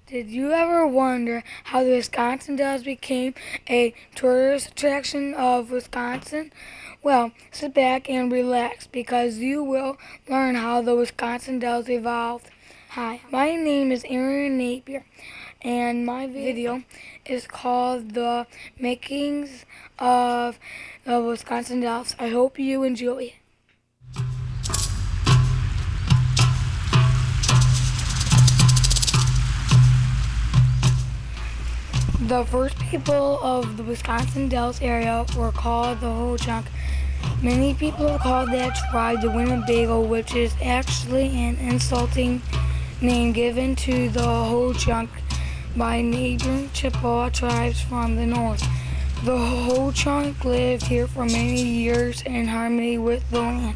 Did you ever wonder how the Wisconsin Dells became a tourist attraction of Wisconsin? Well, sit back and relax because you will learn how the Wisconsin Dells evolved. Hi, my name is Aaron Napier, and my video is called The Makings of the Wisconsin Dells. I hope you enjoy it. The first people of the Wisconsin Dells area were called the Ho-Chunk. Many people called that tribe the Winnebago, which is actually an insulting name given to the Ho-Chunk by neighboring Chippewa tribes from the north. The Ho-Chunk lived here for many years in harmony with the land.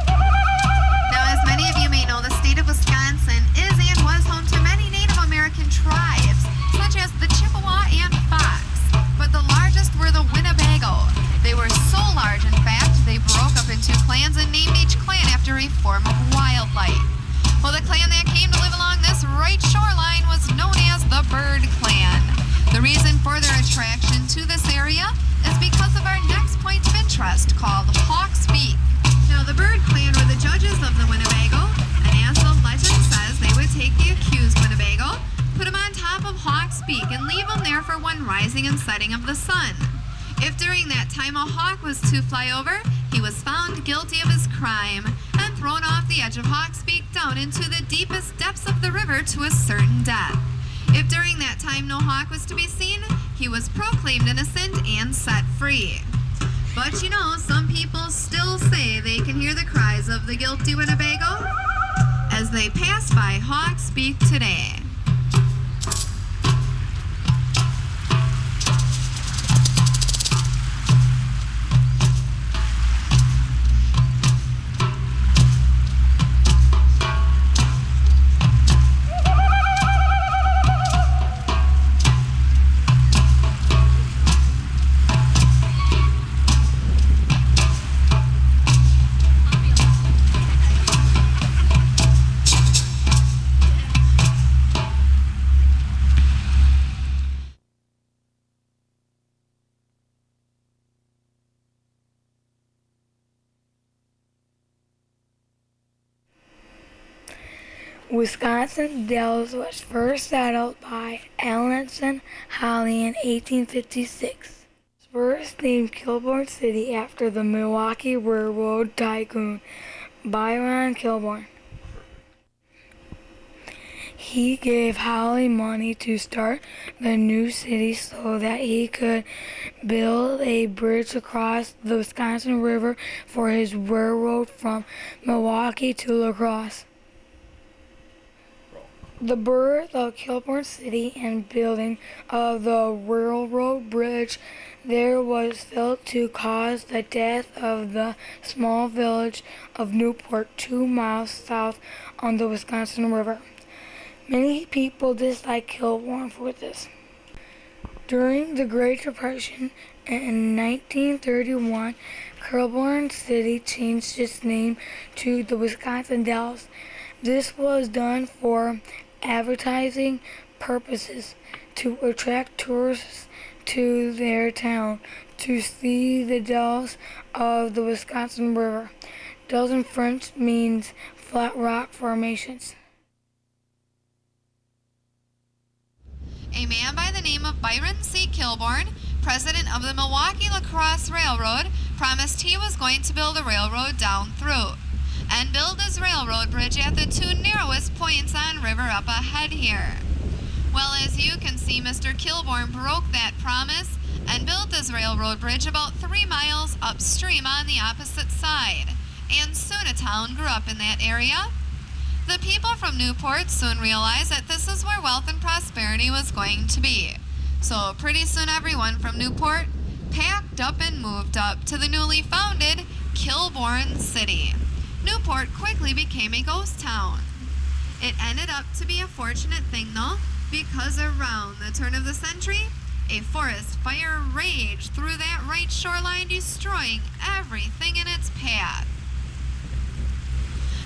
Now, as many of you may know, the state of Wisconsin is and was home to many Native American tribes, such as the Chippewa and Fox, but the largest were the Winnebago. They were so large, in fact, they broke up into clans and named each clan after a form of wildlife. Well, the clan that came to live along this right shoreline was known as the Bird Clan. The reason for their attraction to this area is because of our next point of interest, called Hawks Beak. Now, the Bird Clan were the judges of the Winnebago, and as the legend says, they would take the accused Winnebago, put him on top of Hawks Beak, and leave him there for one rising and setting of the sun. If during that time a hawk was to fly over, he was found guilty of his crime and thrown off the edge of Hawks Beak down into the deepest depths of the river to a certain death. If during that time no hawk was to be seen, he was proclaimed innocent and set free. But you know, some people still say they can hear the cries of the guilty Winnebago as they pass by Hawks Beak today. Wisconsin Dells was first settled by Allinson Holly in 1856. First named Kilbourne City after the Milwaukee Railroad tycoon Byron Kilbourne. He gave Holly money to start the new city so that he could build a bridge across the Wisconsin River for his railroad from Milwaukee to La Crosse. The birth of Kilbourne City and building of the railroad bridge there was felt to cause the death of the small village of Newport 2 miles south on the Wisconsin River. Many people disliked Kilbourne for this. During the Great Depression in 1931, Kilbourne City changed its name to the Wisconsin Dells. This was done for advertising purposes to attract tourists to their town to see the dells of the Wisconsin River. Dells in French means flat rock formations. A man by the name of Byron C. Kilbourne, president of the Milwaukee La Crosse Railroad, promised he was going to build a railroad down through and build his railroad bridge at the two narrowest points on river up ahead here. Well, as you can see, Mr. Kilbourne broke that promise and built his railroad bridge about 3 miles upstream on the opposite side, and soon a town grew up in that area. The people from Newport soon realized that this is where wealth and prosperity was going to be. So pretty soon everyone from Newport packed up and moved up to the newly founded Kilbourne City. Newport quickly became a ghost town. It ended up to be a fortunate thing though, because around the turn of the century, a forest fire raged through that right shoreline, destroying everything in its path.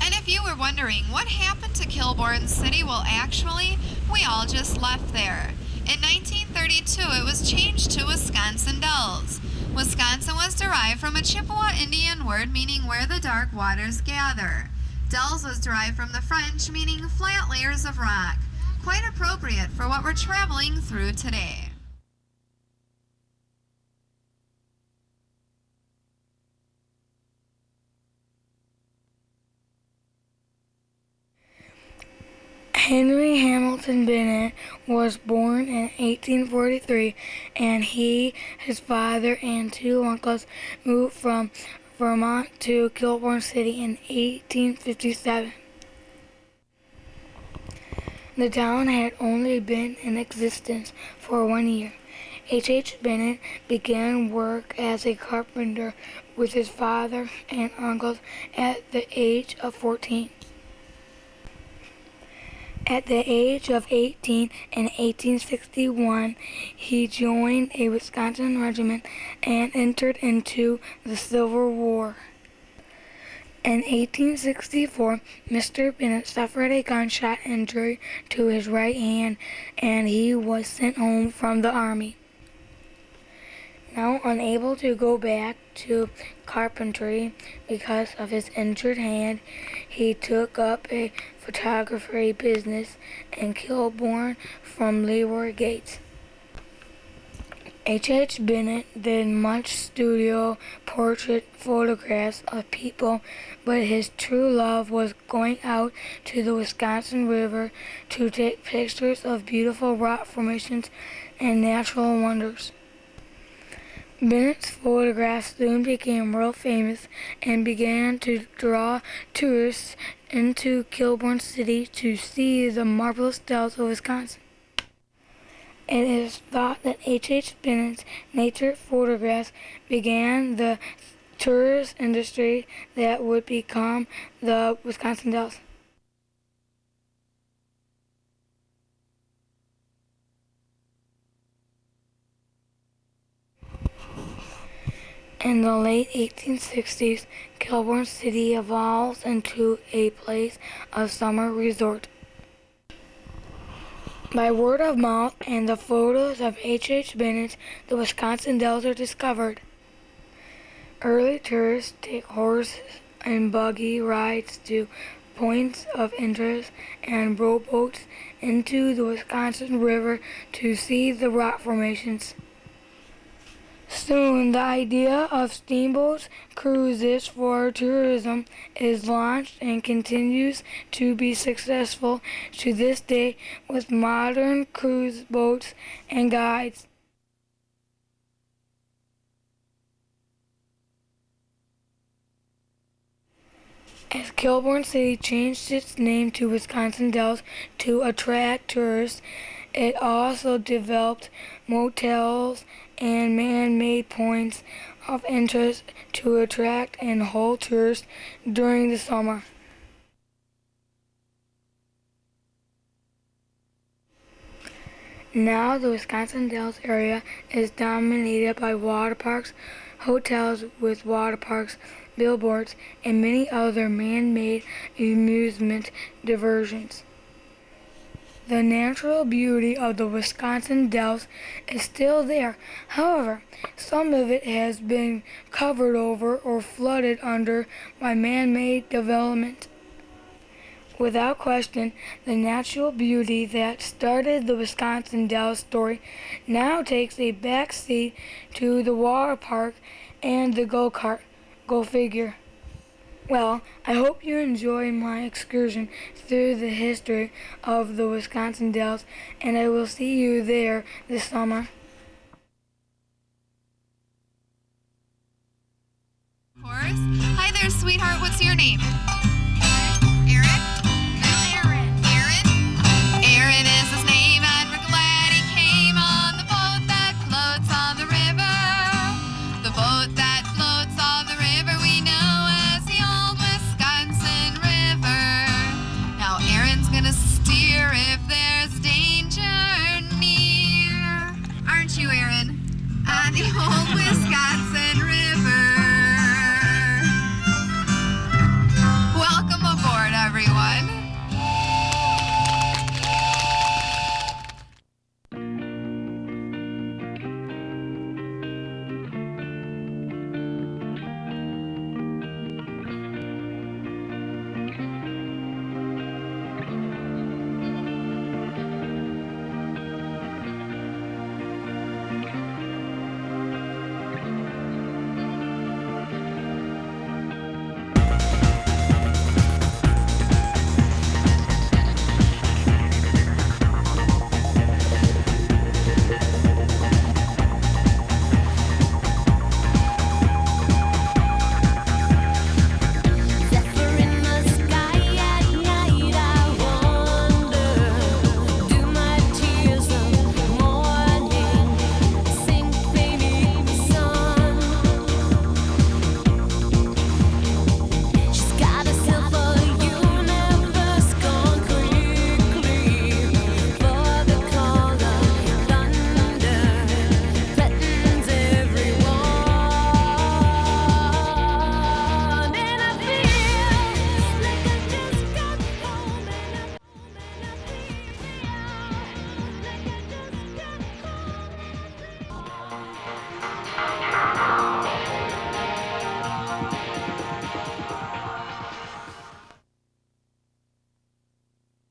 And If you were wondering what happened to Kilbourne City, well, actually, we all just left there. In 1932, it was changed to Wisconsin Dells. Wisconsin was derived from a Chippewa Indian word meaning where the dark waters gather. Dells was derived from the French meaning flat layers of rock. Quite appropriate for what we're traveling through today. Henry Hamilton Bennett was born in 1843, and he, his father, and two uncles moved from Vermont to Kilbourne City in 1857. The town had only been in existence for 1 year. H. Bennett began work as a carpenter with his father and uncles at the age of 14. At the age of 18 in 1861, he joined a Wisconsin regiment and entered into the Civil War. In 1864, Mr. Bennett suffered a gunshot injury to his right hand, and he was sent home from the Army. Now unable to go back to carpentry because of his injured hand, he took up a photography business in Kilbourne from Leroy Gates. H. Bennett did much studio portrait photographs of people, but his true love was going out to the Wisconsin River to take pictures of beautiful rock formations and natural wonders. Bennett's photographs soon became world famous and began to draw tourists into Kilbourne City to see the marvelous dells of Wisconsin. It is thought that H. Bennett's nature photographs began the tourist industry that would become the Wisconsin Dells. In the late 1860s, Kilbourne City evolves into a place of summer resort. By word of mouth and the photos of H. Bennett, the Wisconsin Dells are discovered. Early tourists take horse and buggy rides to points of interest and rowboats into the Wisconsin River to see the rock formations. Soon, the idea of steamboat cruises for tourism is launched and continues to be successful to this day with modern cruise boats and guides. As Kilbourne City changed its name to Wisconsin Dells to attract tourists, it also developed motels and man-made points of interest to attract and hold tourists during the summer. Now the Wisconsin Dells area is dominated by water parks, hotels with water parks, billboards, and many other man-made amusement diversions. The natural beauty of the Wisconsin Dells is still there. However, some of it has been covered over or flooded under by man-made development. Without question, the natural beauty that started the Wisconsin Dells story now takes a back seat to the water park and the go-kart. Go figure. Well, I hope you enjoyed my excursion through the history of the Wisconsin Dells, and I will see you there this summer. Hi there, sweetheart. What's your name? Eric? Aaron is his name, and we're glad he came on the boat that floats on the river. The boat that floats on the river we know as the old Wisconsin River. Now Aaron's gonna steer if there's danger near. Aren't you, Aaron? On the old Wisconsin